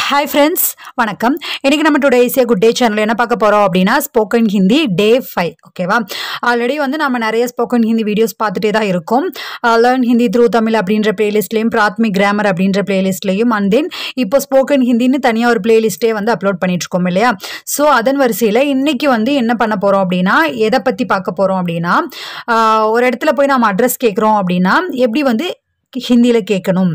Hi friends, வணக்கம். இன்னைக்கு நம்ம today is good day channel என்ன பார்க்க போறோம் அப்படின்னா ஸ்போக்கன் ஹிந்தி டே 5. ஓகேவா? ஆல்ரெடி வந்து நம்ம நிறைய ஸ்போக்கன் ஹிந்தி வீடியோஸ் பார்த்துட்டே தான் இருக்கோம். லேர்ன் ஹிந்தி த்ரூ தமிழ் அப்படின்ற பிளேலிஸ்ட்லையும் பிராத்மிக் கிராமர் அப்படின்ற பிளேலிஸ்ட்லையும் அண்ட் தென் இப்போ ஸ்போக்கன் ஹிந்தின்னு தனியாக ஒரு பிளேலிஸ்ட்டே வந்து அப்லோட் பண்ணிட்டு இருக்கோம் இல்லையா? ஸோ அதன் வரிசையில் இன்னைக்கு வந்து என்ன பண்ண போறோம் அப்படின்னா எதை பற்றி பார்க்க போறோம் அப்படின்னா ஒரு இடத்துல போய் நம்ம அட்ரஸ் கேட்குறோம் அப்படின்னா எப்படி வந்து ஹிந்தியில் கேட்கணும்,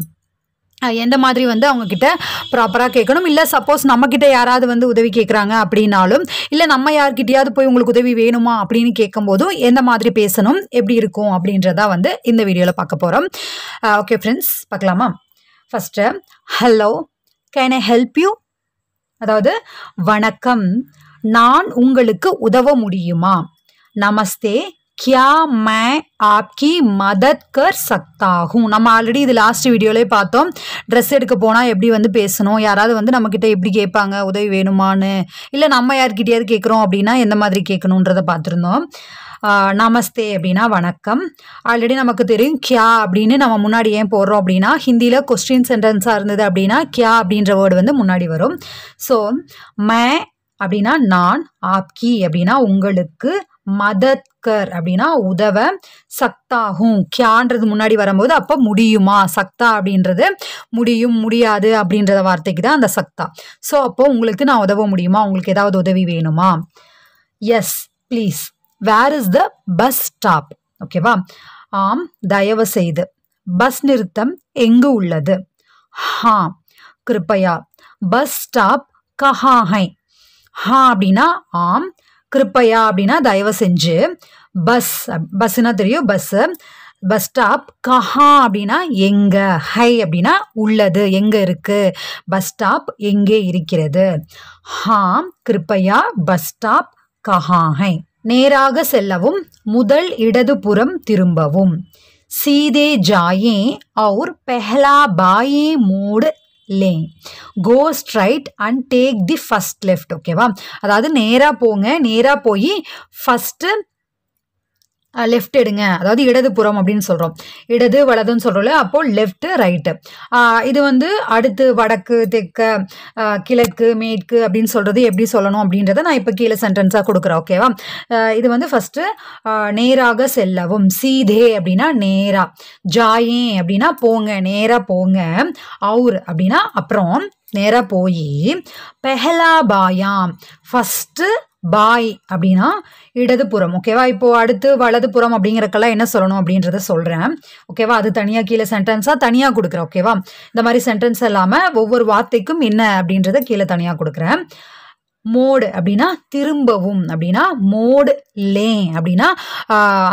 எந்த மாதிரி வந்து அவங்கக்கிட்ட ப்ராப்பராக கேட்கணும், இல்லை சப்போஸ் நம்மக்கிட்ட யாராவது வந்து உதவி கேட்குறாங்க அப்படின்னாலும், இல்லை நம்ம யார்கிட்டயாவது போய் உங்களுக்கு உதவி வேணுமா அப்படின்னு கேட்கும்போதும் எந்த மாதிரி பேசணும், எப்படி இருக்கும் அப்படின்றதா வந்து இந்த வீடியோவில் பார்க்க போகிறோம். ஓகே ஃப்ரெண்ட்ஸ், பார்க்கலாமா? First hello, can I help you, அதாவது வணக்கம், நான் உங்களுக்கு உதவ முடியுமா. நமஸ்தே, क्या मैं आपकी मदद कर सकता हूँ. நம்ம ஆல்ரெடி இது லாஸ்ட் வீடியோலே பார்த்தோம். ட்ரெஸ் எடுக்க போனால் எப்படி வந்து பேசணும், யாராவது வந்து நம்மக்கிட்ட எப்படி கேட்பாங்க உதவி வேணுமான்னு, இல்லை நம்ம யார்கிட்டயாவது கேட்குறோம் அப்படின்னா எந்த மாதிரி கேட்கணுன்றதை பார்த்துருந்தோம். நமஸ்தே அப்படின்னா வணக்கம். ஆல்ரெடி நமக்கு தெரியும் கியா அப்படின்னு நம்ம முன்னாடி ஏன் போடுறோம் அப்படின்னா ஹிந்தியில் கொஸ்டின் சென்டென்ஸாக இருந்தது அப்படின்னா கியா அப்படின்ற வேர்டு வந்து முன்னாடி வரும். ஸோ மே அப்படின்னா நான், ஆப்கி அப்படின்னா உங்களுக்கு, மதத் கர் அப்படின்னா உதவ, சக்தாகும் கியான்றது முன்னாடி வரும்போது அப்போ முடியுமா, சக்தா அப்படின்றது முடியும் முடியாது அப்படின்றத வார்த்தைக்கு தான் அந்த சக்தா. ஸோ அப்போ உங்களுக்கு நான் உதவ முடியுமா, உங்களுக்கு ஏதாவது உதவி வேணுமா. Yes please, where is the bus stop. ஓகேவா? ஆம் தயவு செய்து, பஸ் நிறுத்தம் எங்கு உள்ளது. ஹா கிருப்பையா, பஸ் ஸ்டாப் கஹா ஹை. ஹா அப்படின்னா ஆம், கிருப்பையா அப்படின்னா தயவு செஞ்சு, பஸ் பஸ்ஸுனா தெரியும் பஸ்ஸு, பஸ் ஸ்டாப் கஹா அப்படின்னா எங்க, ஹை அப்படின்னா உள்ளது எங்க இருக்கு, பஸ் ஸ்டாப் எங்கே இருக்கிறது. ஹாம் கிருப்பையா பஸ் ஸ்டாப் கஹா ஹை. நேராக செல்லவும், முதல் இடதுபுறம் திரும்பவும். சீதே ஜாயே और पहला बाएं मोड़ ले, go straight and take the first left. ஓகேவா? அதாவது நேராக போங்க, நேராக போய் ஃபஸ்ட்டு லெஃப்ட் எடுங்க, அதாவது இடதுபுறம் அப்படின்னு சொல்கிறோம். இடது வலதுன்னு சொல்கிறோம்ல, அப்போது லெஃப்ட்டு ரைட்டு. இது வந்து அடுத்து வடக்கு தெற்க கிழக்கு மேற்கு அப்படின்னு சொல்கிறது எப்படி சொல்லணும் அப்படின்றத நான் இப்போ கீழே சென்டென்ஸாக கொடுக்குறேன். ஓகேவா? இது வந்து ஃபஸ்ட்டு நேராக செல்லவும், சீதே அப்படின்னா நேரா, ஜாயே அப்படின்னா போங்க, நேராக போங்க, அவுர் அப்படின்னா அப்புறம் நேராக போய், பெஹலா பாயாம் ஃபஸ்ட்டு பாய் அப்படின்னா இடதுபுறம். ஓகேவா? இப்போது அடுத்து வலதுபுறம் அப்படிங்கிறக்கெல்லாம் என்ன சொல்லணும் அப்படின்றத சொல்கிறேன். ஓகேவா? அது தனியாக கீழே சென்டென்ஸாக தனியாக கொடுக்குறேன். ஓகேவா? இந்த மாதிரி சென்டென்ஸ் இல்லாமல் ஒவ்வொரு வார்த்தைக்கும் என்ன அப்படின்றத கீழே தனியாக கொடுக்குறேன். மோடு அப்படின்னா திரும்பவும் அப்படின்னா, மோடு லே அப்படின்னா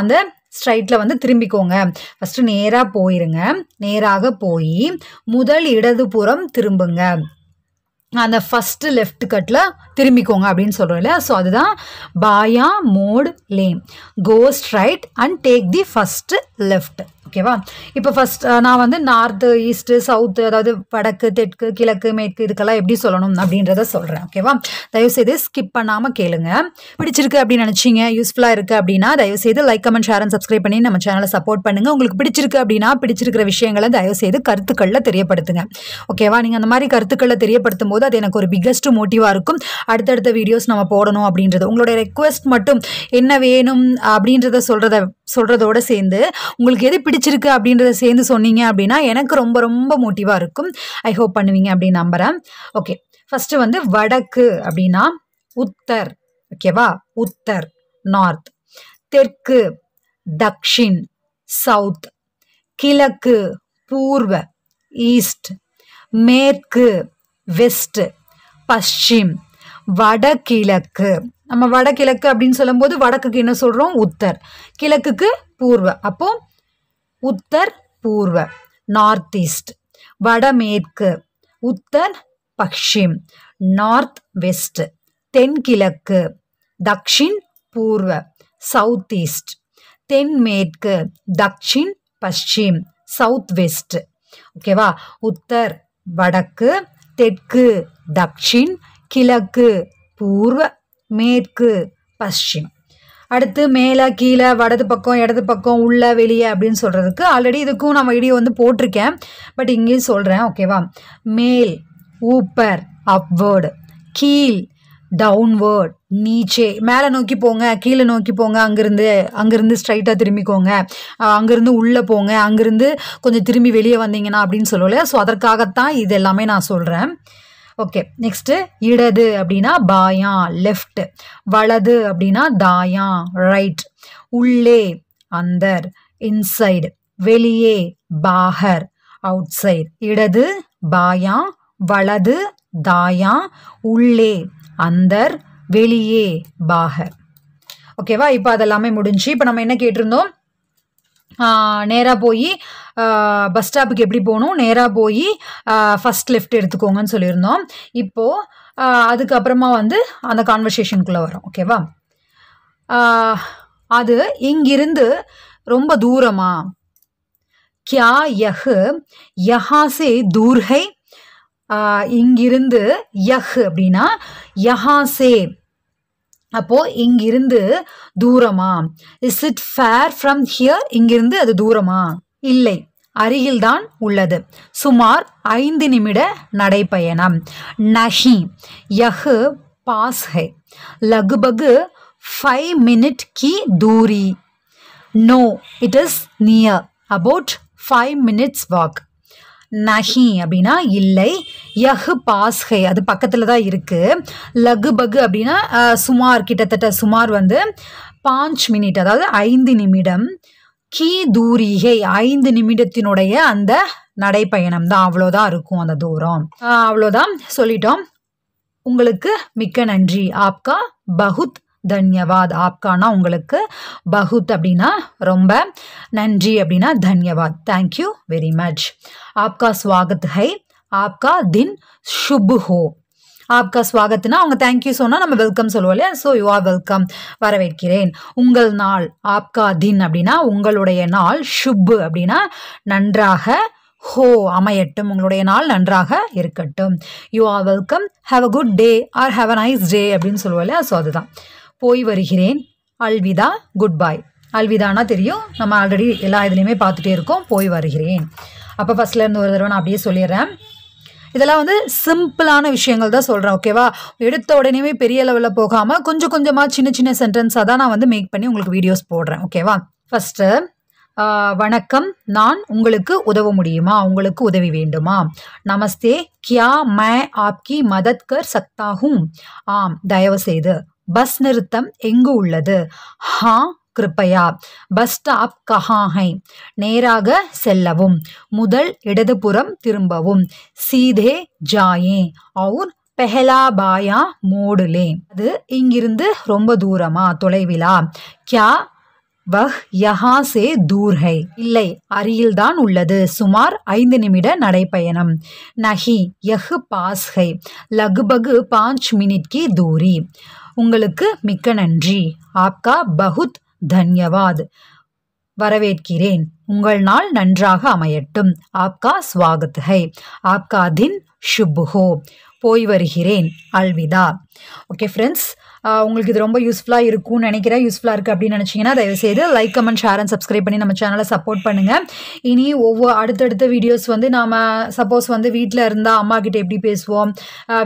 அந்த ஸ்ட்ரைட்டில் வந்து திரும்பிக்கோங்க. ஃபஸ்ட்டு நேராக போயிருங்க, நேராக போய் முதல் இடதுபுறம் திரும்புங்க, அந்த ஃபஸ்ட்டு லெஃப்ட் கட்டில் திரும்பிக்கோங்க அப்படின்னு சொல்கிறோம் இல்லையா? ஸோ அதுதான் பாயா மோட் லேம், go straight and take the first left. ஓகேவா? இப்போ ஃபஸ்ட் நான் வந்து நார்த்து ஈஸ்ட்டு சவுத்து, அதாவது வடக்கு தெற்கு கிழக்கு மேற்கு இதுக்கெல்லாம் எப்படி சொல்லணும் அப்படின்றத சொல்கிறேன். ஓகேவா? தயவுசெய்து ஸ்கிப் பண்ணாமல் கேளுங்க. பிடிச்சிருக்கு அப்படின்னு நினச்சிங்க, யூஸ்ஃபுல்லாக இருக்குது அப்படின்னா தயவுசெய்து like comment share and subscribe பண்ணி நம்ம சேனலை சப்போர்ட் பண்ணுங்கள். உங்களுக்கு பிடிச்சிருக்கு அப்படின்னா பிடிச்சிருக்கிற விஷயங்களை தயவுசெய்து கருத்துக்களில் தெரியப்படுத்துங்க. ஓகேவா? நீங்கள் அந்த மாதிரி கருத்துக்களை தெரியப்படுத்தும் போது அது எனக்கு ஒரு பிக்கஸ்ட் மோட்டிவாக இருக்கும் அடுத்தடுத்த வீடியோஸ் நம்ம போடணும் அப்படின்றது. உங்களோட ரெக்வெஸ்ட் மட்டும் என்ன வேணும் அப்படின்றத சொல்கிறதோட சேர்ந்து உங்களுக்கு எது பிடிச்சிருக்கு அப்படின்றத சேர்ந்து சொன்னீங்க அப்படின்னா எனக்கு ரொம்ப ரொம்ப மோட்டிவாக இருக்கும். ஐ ஹோப் பண்ணுவீங்க அப்படின்னு நம்புகிறேன். ஓகே, ஃபஸ்ட்டு வந்து வடக்கு அப்படின்னா உத்தர். ஓகேவா? உத்தர் நார்த். தெற்கு தக்ஷின் சவுத். கிழக்கு பூர்வ ஈஸ்ட். மேற்கு வெஸ்ட் பশ্চিম. வடகிழக்கு, நம்ம வடகிழக்கு அப்படின்னு சொல்லும்போது வடக்குக்கு என்ன சொல்கிறோம், உத்தர், கிழக்குக்கு பூர்வ, அப்போ உத்தர் பூர்வ நார்த் ஈஸ்ட். வடமேற்கு உத்தர் பশ্চিম நார்த் வெஸ்ட். தென்கிழக்கு தக்ஷின் பூர்வ சவுத் ஈஸ்ட். தென்மேற்கு தக்ஷின் பশ্চিম சவுத் வெஸ்ட். ஓகேவா? உத்தர் வடக்கு, தெற்கு தக்ஷின், கிழக்கு பூர்வ, மேற்கு பশ্চিম. அடுத்து மேலே கீழே வடது பக்கம் இடது பக்கம் உள்ள வெளியே அப்படின்னு சொல்கிறதுக்கு ஆல்ரெடி இதுக்கும் நான் வீடியோ வந்து போட்டிருக்கேன், பட் இங்கேயும் சொல்கிறேன். ஓகேவா? மேல் ஊப்பர் அப்வர்டு, கீழ் டவுன்வர்ட், நீச்சே மேலே நோக்கி போங்க, கீழே நோக்கி போங்க, அங்கேருந்து ஸ்ட்ரைட்டாக திரும்பிக்கோங்க, அங்கேருந்து உள்ளே போங்க, அங்கேருந்து கொஞ்சம் திரும்பி வெளியே வந்தீங்கன்னா அப்படின்னு சொல்லல. ஸோ அதற்காகத்தான் இது எல்லாமே நான் சொல்கிறேன். ஓகே, நெக்ஸ்ட்டு இடது அப்படின்னா பாயா லெஃப்ட், வலது அப்படின்னா தாயா ரைட், உள்ளே அந்தர் இன்சைடு, வெளியே பாஹர் அவுட் சைடு. இடது பாயா, வலது தாயா, உள்ளே அந்தர், வெளியே பாஹர். ஓகேவா? இப்போ அதெல்லாமே முடிஞ்சு. இப்போ நம்ம என்ன கேட்டிருந்தோம்? நேராக போய் பஸ் ஸ்டாப்புக்கு எப்படி போகணும், நேராக போய் ஃபஸ்ட் லெஃப்ட் எடுத்துக்கோங்கன்னு சொல்லியிருந்தோம். இப்போது அதுக்கப்புறமா வந்து அந்த கான்வர்சேஷனுக்குள்ளே வரும். ஓகேவா? அது இங்கிருந்து ரொம்ப தூரமா? கியா யஹ் யஹா சே தூர் ஹை? இங்கிருந்து யஹ் அப்படின்னா யஹா சே, அப்போ இங்கிருந்து தூரமா? Is it far from here? இங்கிருந்து அது தூரமா? இல்லை, அருகில்தான் உள்ளது. சுமார் 5 நிமிட நடைப்பயணம். நஹி யஹ் பாஸ் ஹை, லக்பக் 5 மினிட் கி தூரி. No, it is near, about 5 minutes walk. நஹி அப்படின்னா இல்லை, யஹ் பாஸ் ஹை அது பக்கத்தில் தான் இருக்குது. லகுபக் அப்படின்னா சுமார், கிட்டத்தட்ட சுமார் வந்து 5 மினிட் அதாவது 5 நிமிடம். கி தூரிகை 5 நிமிடத்தினுடைய அந்த நடைப்பயணம் தான், அவ்வளோதான் இருக்கும் அந்த தூரம். அவ்வளோதான் சொல்லிட்டோம். உங்களுக்கு மிக்க நன்றி. ஆப்கா பகுத் தன்யவாத். ஆப்கானா உங்களுக்கு, பகுத் அப்படின்னா ரொம்ப, நன்றி அப்படின்னா தன்யவாத். Thank you very much. ஆப்கா ஸ்வாகத் ஹை, ஆப்கா தின் சுப் ஹோ. ஆப்கா ஸ்வாகத்னா அவங்க தேங்க்யூ சொன்னால் நம்ம வெல்கம் சொல்லுவோம் இல்லையா? ஸோ யூ ஆர் வெல்கம், வரவேற்கிறேன். உங்கள் நாள், ஆப்கா தின் அப்படின்னா உங்களுடைய நாள், சுப் அப்படின்னா நன்றாக, ஹோ அமையட்டும், உங்களுடைய நாள் நன்றாக இருக்கட்டும். You are welcome, have a good day or have a nice day அப்படின்னு சொல்லுவோம் இல்லையா? ஸோ அதுதான். போய் வருகிறேன், அல்விதா, குட் பாய். அல்விதானா தெரியும், நம்ம ஆல்ரெடி எல்லா இதுலேயுமே பார்த்துட்டே இருக்கோம். போய் வருகிறேன். அப்போ ஃபஸ்ட்லேருந்து ஒரு தடவை நான் அப்படியே சொல்லிடுறேன். இதெல்லாம் வந்து சிம்பிளான விஷயங்கள் தான் சொல்கிறேன். ஓகேவா? எடுத்த உடனே பெரிய லெவலில் போகாமல் கொஞ்சம் கொஞ்சமாக சின்ன சின்ன சென்டென்ஸாக தான் நான் வந்து மேக் பண்ணி உங்களுக்கு வீடியோஸ் போடுறேன். ஓகேவா? ஃபஸ்ட்டு வணக்கம், நான் உங்களுக்கு உதவ முடியுமா? உங்களுக்கு உதவி வேண்டுமா? நமஸ்தே, கியா மை ஆப்கி மதத் கர் சக்தா ஹூம்? ஆம், தயவு செய்து. பஸ் நிறுத்தம் எங்கு உள்ளது? ஹா கிருப்பயா. பஸ் ஸ்டாப் கஹா ஹை? நேராக செல்லவும், முதல் இடதுபுறம் திரும்பவும். சீதே ஜாயே और पहला बाया मोड़ लें. அது இங்கிருந்து ரொம்ப தூரமா, தொலைவிலா? क्या वह यहाँ से दूर है? இல்லை, அருகில்தான் உள்ளது. சுமார் 5 நிமிட நடைப்பயணம். नहीं, यह पास है, लगभग 5 मिनट की दूरी. உங்களுக்கு மிக்க நன்றி. ஆப்கா பகுத் தன்யவாத். வரவேற்கிறேன், உங்கள் நாள் நன்றாக அமையட்டும். ஆப்கா ஸ்வாகத் ஹை, ஆப்கா தின் சுப் ஹோ. போய் வருகிறேன், அல்விதா. ஓகே ஃப்ரெண்ட்ஸ், உங்களுக்கு இது ரொம்ப யூஸ்ஃபுல்லாக இருக்கும்னு நினைக்கிறேன். யூஸ்ஃபுல்லாக இருக்குது அப்படின்னு நினச்சிங்கன்னா தயவுசெய்து like, comment, share and subscribe பண்ணி நம்ம சேனலை சப்போர்ட் பண்ணுங்கள். இனி அடுத்தடுத்த வீடியோஸ் வந்து நாம் சப்போஸ் வந்து வீட்டில் இருந்தால் அம்மா கிட்ட எப்படி பேசுவோம்,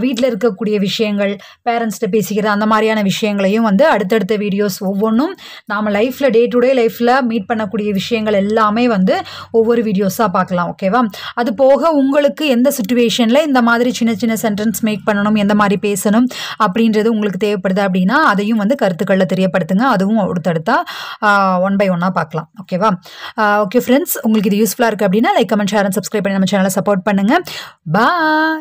வீட்டில் இருக்கக்கூடிய விஷயங்கள், பேரண்ட்ஸ்கிட்ட பேசிக்கிறது, அந்த மாதிரியான விஷயங்களையும் வந்து அடுத்தடுத்த வீடியோஸ் ஒவ்வொன்றும் நாம் லைஃப்பில் டே டு டே லைஃப்பில் மீட் பண்ணக்கூடிய விஷயங்கள் எல்லாமே வந்து ஒவ்வொரு வீடியோஸாக பார்க்கலாம். ஓகேவா? அது போக உங்களுக்கு எந்த சுச்சுவேஷனில் இந்த மாதிரி சின்ன சின்ன சென்டென்ஸ் மேக் பண்ணணும், எந்த மாதிரி பேசணும் அப்படின்றது உங்களுக்கு தேவைப்படுது அப்படின்னா அதையும் வந்து கருத்துக்களில் தெரியப்படுத்துங்க. அதுவும் அடுத்தடுத்தா 1 by 1 பார்க்கலாம். ஓகேவா? ஓகே ஃப்ரெண்ட்ஸ், உங்களுக்கு இது யூஸ்ஃபுல்லாக இருக்குது அப்படின்னா like, comment, share and subscribe பண்ணி நம்ம சேனலை சப்போர்ட் பண்ணுங்கள். பாய்.